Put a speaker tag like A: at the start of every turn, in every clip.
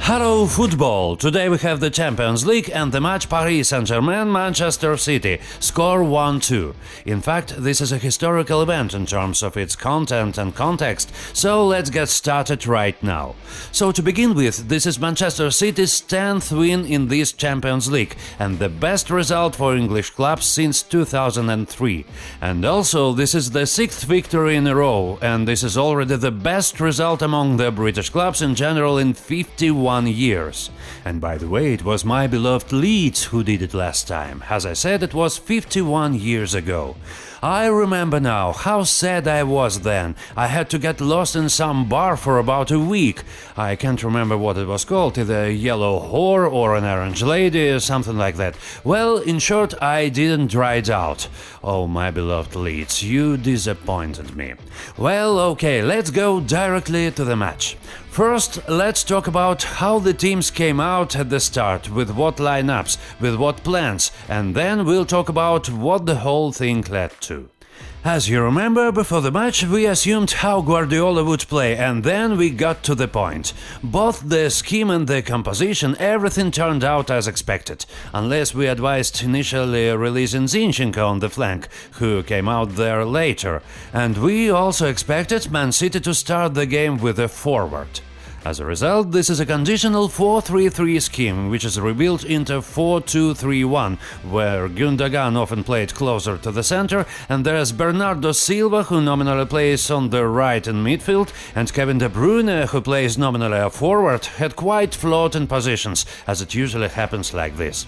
A: Hello football! Today we have the Champions League and the match Paris Saint-Germain Manchester City, score 1-2. In fact, this is a historical event in terms of its content and context, so let's get started right now. So to begin with, this is Manchester City's 10th win in this Champions League and the best result for English clubs since 2003. And also this is the 6th victory in a row, and this is already the best result among the British clubs in general in 51 years. And by the way, it was my beloved Leeds who did it last time. As I said, it was 51 years ago. I remember now how sad I was then. I had to get lost in some bar for about a week. I can't remember what it was called, either Yellow Whore or an Orange Lady or something like that. Well, in short, I didn't dry it out. Oh, my beloved Leeds, you disappointed me. Well, okay, let's go directly to the match. First, let's talk about how the teams came out at the start, with what lineups, with what plans, and then we'll talk about what the whole thing led to. As you remember, before the match we assumed how Guardiola would play, and then we got to the point. Both the scheme and the composition, everything turned out as expected, unless we advised initially releasing Zinchenko on the flank, who came out there later, and we also expected Man City to start the game with a forward. As a result, this is a conditional 4-3-3 scheme, which is rebuilt into 4-2-3-1, where Gundogan often played closer to the center, and there's Bernardo Silva, who nominally plays on the right in midfield, and Kevin De Bruyne, who plays nominally a forward, had quite floating positions, as it usually happens like this.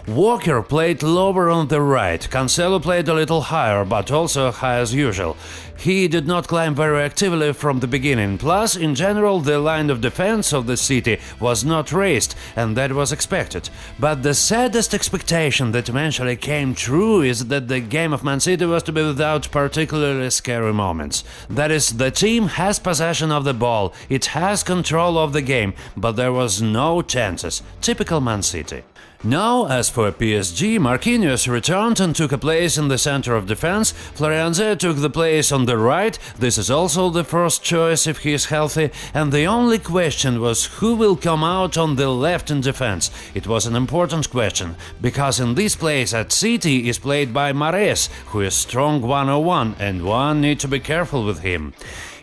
A: Walker played lower on the right, Cancelo played a little higher, but also high as usual. He did not climb very actively from the beginning, plus, in general, the line of defense of the City was not raised, and that was expected. But the saddest expectation that eventually came true is that the game of Man City was to be without particularly scary moments. That is, the team has possession of the ball, it has control of the game, but there was no chances. Typical Man City. Now, as for PSG, Marquinhos returned and took a place in the center of defense, Florian Zeé took the place on the right, this is also the first choice if he is healthy, and the only question was who will come out on the left in defense. It was an important question, because in this place at City is played by Mahrez, who is strong 101, and one need to be careful with him.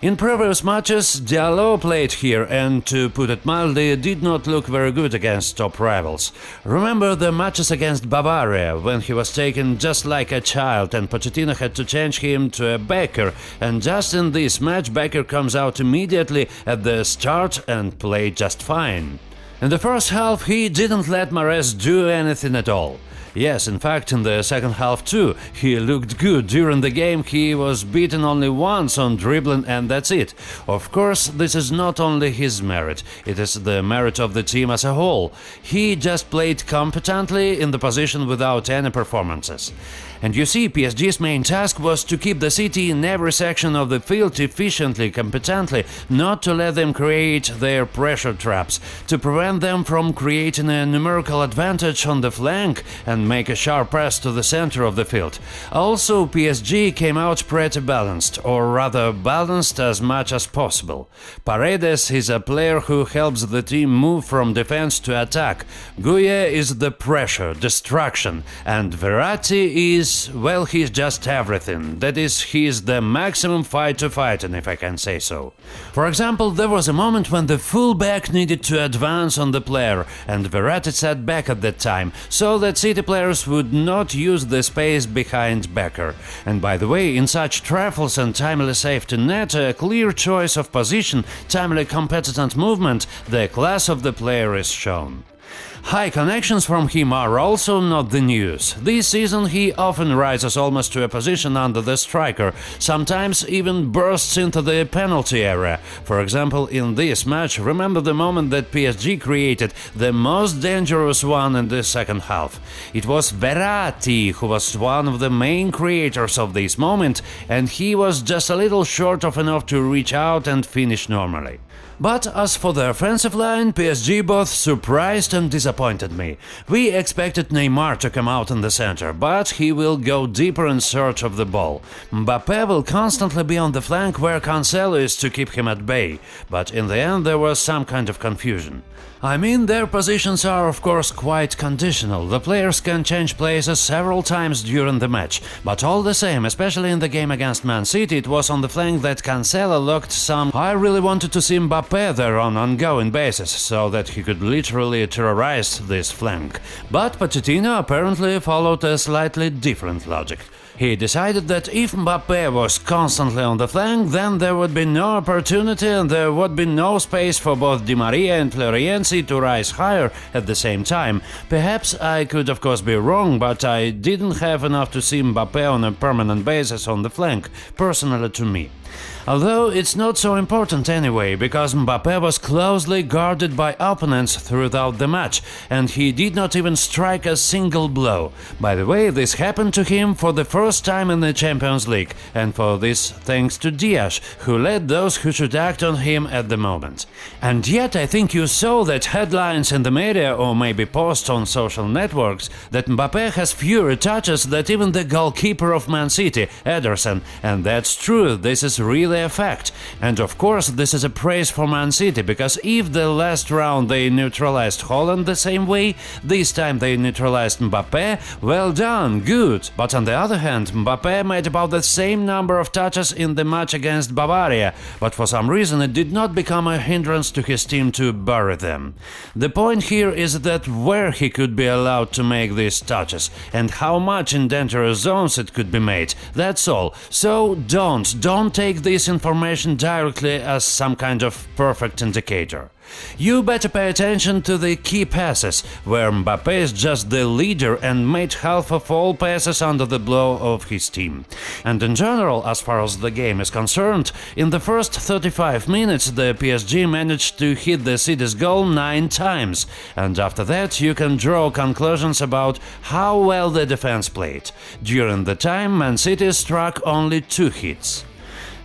A: In previous matches, Diallo played here and, to put it mildly, did not look very good against top rivals. Remember the matches against Bavaria, when he was taken just like a child and Pochettino had to change him to a backer, and just in this match Becker comes out immediately at the start and played just fine. In the first half he didn't let Mahrez do anything at all. Yes, in fact, in the second half too, he looked good. During the game he was beaten only once on dribbling and that's it. Of course, this is not only his merit, it is the merit of the team as a whole. He just played competently in the position without any performances. And you see, PSG's main task was to keep the City in every section of the field efficiently, competently, not to let them create their pressure traps, to prevent them from creating a numerical advantage on the flank and make a sharp press to the center of the field. Also, PSG came out pretty balanced, or rather balanced as much as possible. Paredes is a player who helps the team move from defense to attack. Gueye is the pressure, distraction, and Verratti is, well, he's just everything. That is, he is the maximum fighting, if I can say so. For example, there was a moment when the fullback needed to advance on the player, and Verratti sat back at that time, so that City players would not use the space behind Becker. And by the way, in such trifles and timely safety net, a clear choice of position, timely competent movement, the class of the player is shown. High connections from him are also not the news. This season he often rises almost to a position under the striker, sometimes even bursts into the penalty area. For example, in this match, remember the moment that PSG created, the most dangerous one in the second half. It was Verratti who was one of the main creators of this moment, and he was just a little short of enough to reach out and finish normally. But as for the offensive line, PSG both surprised and disappointed disappointed me. We expected Neymar to come out in the center, but he will go deeper in search of the ball. Mbappe will constantly be on the flank where Cancelo is to keep him at bay, but in the end there was some kind of confusion. I mean, their positions are of course quite conditional, the players can change places several times during the match, but all the same, especially in the game against Man City, it was on the flank that Cancelo looked some. I really wanted to see Mbappe there on ongoing basis, so that he could literally terrorize this flank. But Pochettino apparently followed a slightly different logic. He decided that if Mbappe was constantly on the flank, then there would be no opportunity and there would be no space for both Di Maria and Florenzi to rise higher at the same time. Perhaps I could of course be wrong, but I didn't have enough to see Mbappe on a permanent basis on the flank, personally to me. Although it's not so important anyway, because Mbappe was closely guarded by opponents throughout the match, and he did not even strike a single blow. By the way, this happened to him for the first time in the Champions League, and for this thanks to Diaz, who led those who should act on him at the moment. And yet I think you saw that headlines in the media or maybe posts on social networks that Mbappe has fewer touches than even the goalkeeper of Man City, Ederson, and that's true, this is really a fact. And of course this is a praise for Man City, because if the last round they neutralized Holland the same way, this time they neutralized Mbappe, well done, good. But on the other hand, Mbappe made about the same number of touches in the match against Bavaria, but for some reason it did not become a hindrance to his team to bury them. The point here is that where he could be allowed to make these touches, and how much in dangerous zones it could be made, that's all. So don't take this information directly as some kind of perfect indicator. You better pay attention to the key passes, where Mbappe is just the leader and made half of all passes under the blow of his team. And in general, as far as the game is concerned, in the first 35 minutes the PSG managed to hit the City's goal 9 times, and after that you can draw conclusions about how well the defense played. During the time, Man City struck only 2 hits.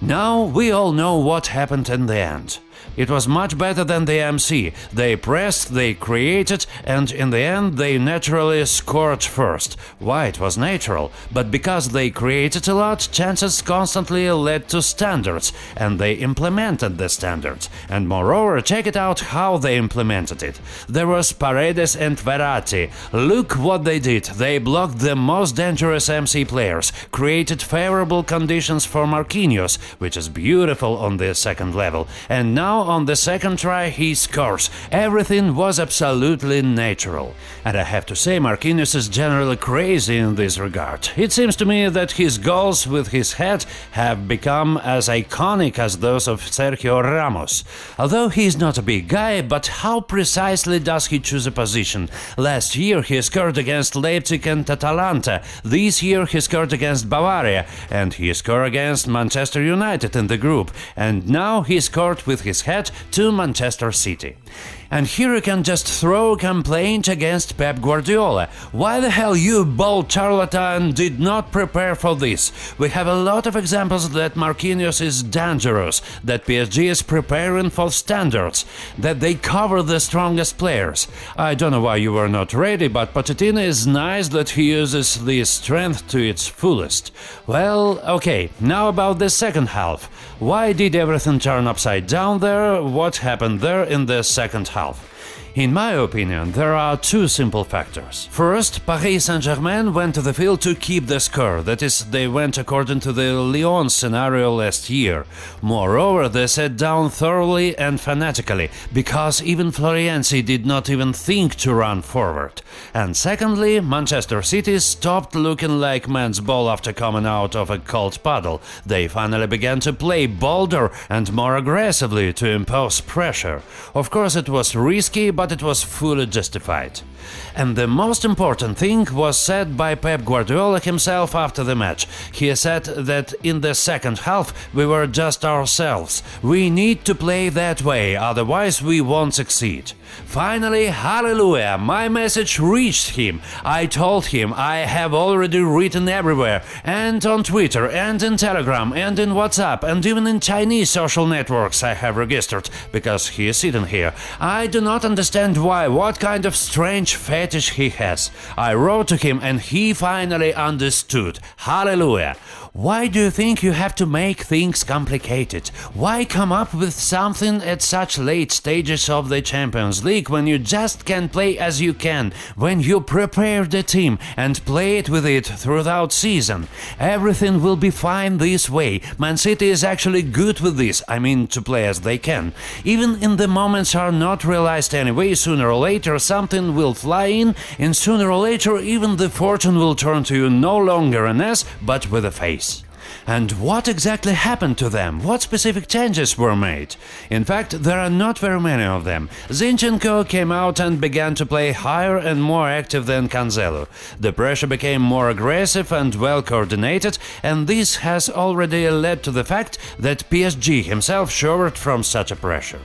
A: Now we all know what happened in the end. It was much better than the MC. They pressed, they created, and in the end they naturally scored first. Why it was natural? But because they created a lot, chances constantly led to standards, and they implemented the standards. And moreover, check it out how they implemented it. There was Paredes and Verratti. Look what they did. They blocked the most dangerous MC players, created favorable conditions for Marquinhos, which is beautiful on the second level, and now on the second try he scores. Everything was absolutely natural. And I have to say, Marquinhos is generally crazy in this regard. It seems to me that his goals with his head have become as iconic as those of Sergio Ramos. Although he is not a big guy, but how precisely does he choose a position? Last year he scored against Leipzig and Atalanta, this year he scored against Bavaria, and he scored against Manchester United in the group, and now he scored with his head to Manchester City. And here you can just throw a complaint against Pep Guardiola. Why the hell you bold charlatan did not prepare for this? We have a lot of examples that Marquinhos is dangerous, that PSG is preparing for standards, that they cover the strongest players. I don't know why you were not ready, but Pochettino is nice that he uses this strength to its fullest. Well, okay, now about the second half. Why did everything turn upside down there? What happened there in the second half? In my opinion, there are 2 simple factors. First, Paris Saint-Germain went to the field to keep the score, that is, they went according to the Lyon scenario last year. Moreover, they sat down thoroughly and fanatically, because even Florenzi did not even think to run forward. And secondly, Manchester City stopped looking like man's ball after coming out of a cold puddle. They finally began to play bolder and more aggressively to impose pressure. Of course, it was risky, but it was fully justified. And the most important thing was said by Pep Guardiola himself after the match. He said that in the second half we were just ourselves. We need to play that way, otherwise we won't succeed. Finally, hallelujah, my message reached him. I told him I have already written everywhere, and on Twitter, and in Telegram, and in WhatsApp, and even in Chinese social networks I have registered, because he is sitting here. I do not understand understand why, what kind of strange fetish he has. I wrote to him and he finally understood. Hallelujah! Why do you think you have to make things complicated? Why come up with something at such late stages of the Champions League when you just can play as you can, when you prepare the team and play it with it throughout season? Everything will be fine this way. Man City is actually good with this, I mean to play as they can. Even in the moments are not realized anyway, sooner or later something will fly in, and sooner or later even the fortune will turn to you no longer an S but with a face. And what exactly happened to them? What specific changes were made? In fact, there are not very many of them. Zinchenko came out and began to play higher and more active than Cancelo. The pressure became more aggressive and well coordinated, and this has already led to the fact that PSG himself shivered from such a pressure.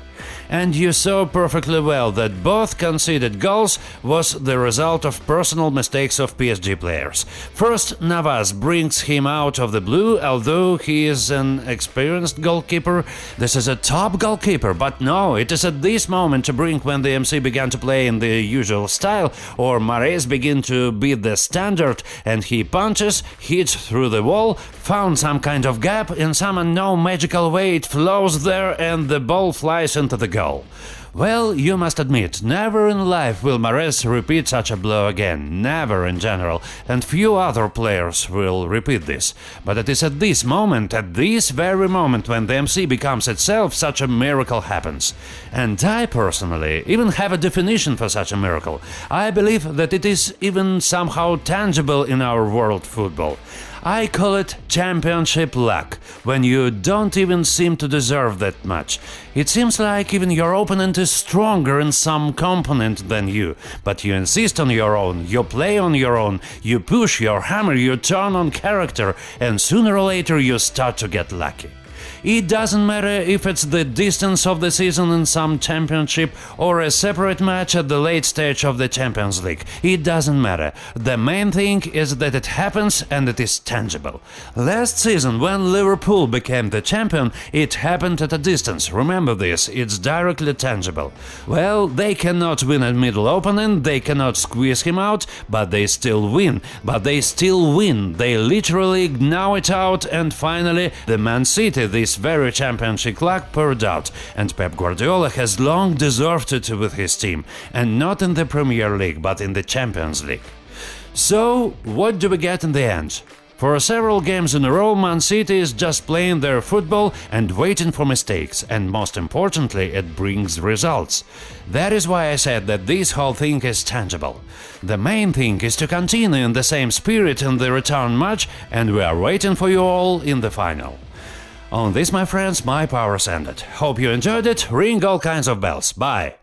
A: And you saw perfectly well that both conceded goals was the result of personal mistakes of PSG players. First, Navas brings him out of the blue, although he is an experienced goalkeeper. This is a top goalkeeper, but no, it is at this moment to bring when the MC began to play in the usual style, or Mahrez begin to beat the standard, and he punches, hits through the wall, found some kind of gap, in some unknown magical way it flows there and the ball flies into the goal. Well, you must admit, never in life will Mahrez repeat such a blow again, never in general, and few other players will repeat this. But it is at this moment, at this very moment, when the MC becomes itself, such a miracle happens. And I personally even have a definition for such a miracle. I believe that it is even somehow tangible in our world football. I call it championship luck, when you don't even seem to deserve that much. It seems like even your opponent is stronger in some component than you, but you insist on your own, you play on your own, you push your hammer, you turn on character, and sooner or later you start to get lucky. It doesn't matter if it's the distance of the season in some championship or a separate match at the late stage of the Champions League. It doesn't matter. The main thing is that it happens and it is tangible. Last season, when Liverpool became the champion, it happened at a distance. Remember this, it's directly tangible. Well, they cannot win a middle opponent, they cannot squeeze him out, but they still win. But they still win. They literally gnaw it out, and finally, the Man City, this very championship luck poured out, and Pep Guardiola has long deserved it with his team, and not in the Premier League, but in the Champions League. So, what do we get in the end? For several games in a row, Man City is just playing their football and waiting for mistakes, and most importantly, it brings results. That is why I said that this whole thing is tangible. The main thing is to continue in the same spirit in the return match, and we are waiting for you all in the final. On this, my friends, my powers ended. Hope you enjoyed it. Ring all kinds of bells. Bye!